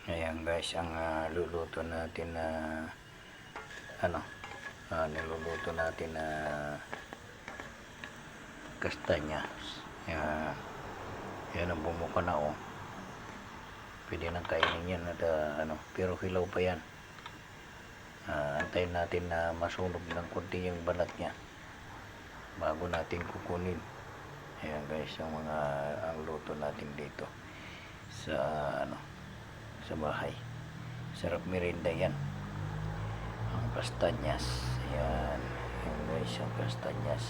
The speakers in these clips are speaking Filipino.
Ayan guys, ang luluto natin na niluluto natin na kastanyas. Yan ang bumuka na oh. Pwede nang kainin yan at pero hilaw pa yan. Antayin natin na masunog ng konti yung balat niya bago natin kukunin. Ayan guys, yung ang luto natin dito sa sa bahay. Sarap merienda yan, ang kastanyas. Ayan, ayan guys, yung kastanyas.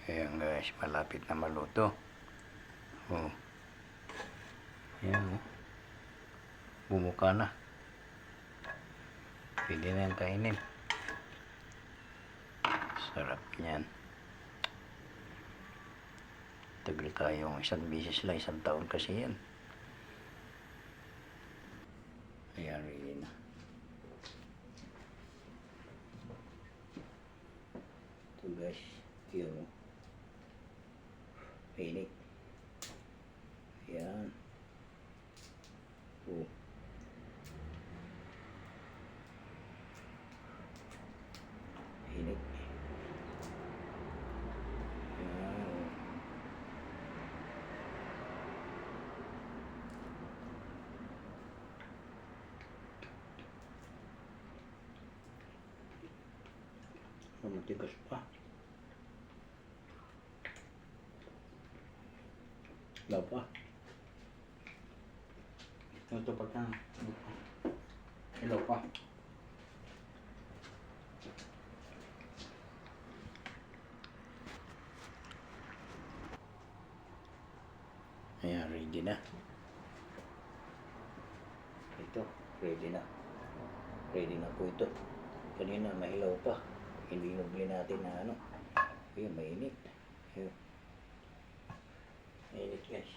Ayan guys, malapit na maluto. Oh. Ayan oh. Bumuka na. Pwede na yung kainin. Sarap niyan. Tagal tayong isang bisis lang, isang taon kasi yan. Ayan, ready na. Ito guys, yun. Pinit. Ayan. Oh. Pinit. Matigas pa. Wala pa. Ito pa ka. Hello pa. Ayan, ready na. Ito, ready na. Ready na po ito. Kanina mahilaw pa. Hinubli natin na ayun, mainit. Ayun. Mainit guys.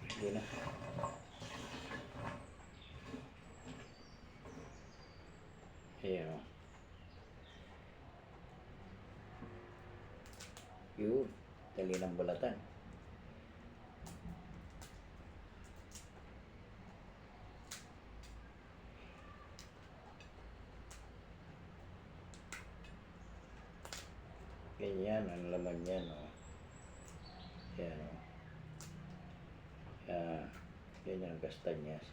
Hindi na. Ayun. Yun. Dali ng bulatan. Ganyan ang laman yan oh. Yan oh. Yan ang kastanyas.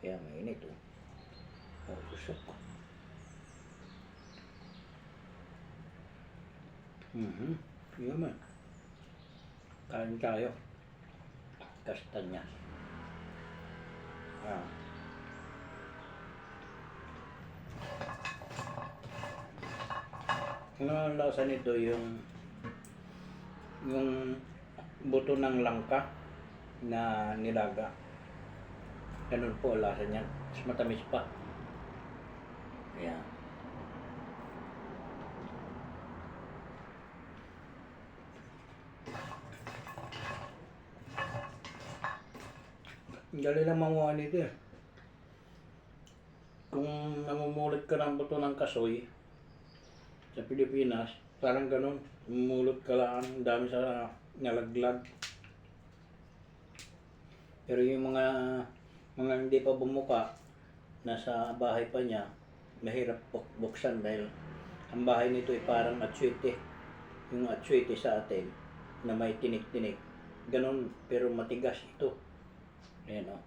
Yan, mainit oh. Usok. Yan man. Kain tayo. Kastanyas. Ang lasa nito yung buto ng langka na nilaga. Ganun po ang lasa niyan. Mas matamis pa. Ayan. Dali lang manguha nito eh. Kung namumulit ka ng buto ng kasoy sa Pilipinas, parang ganun, mulot ka lang, dami sa nalaglag. Pero yung mga hindi pa bumuka, nasa bahay pa niya, mahirap buksan dahil ang bahay nito ay parang atsuete. Yung atsuete sa atin, na may tinik-tinik. Ganun, pero matigas ito. Ayan o.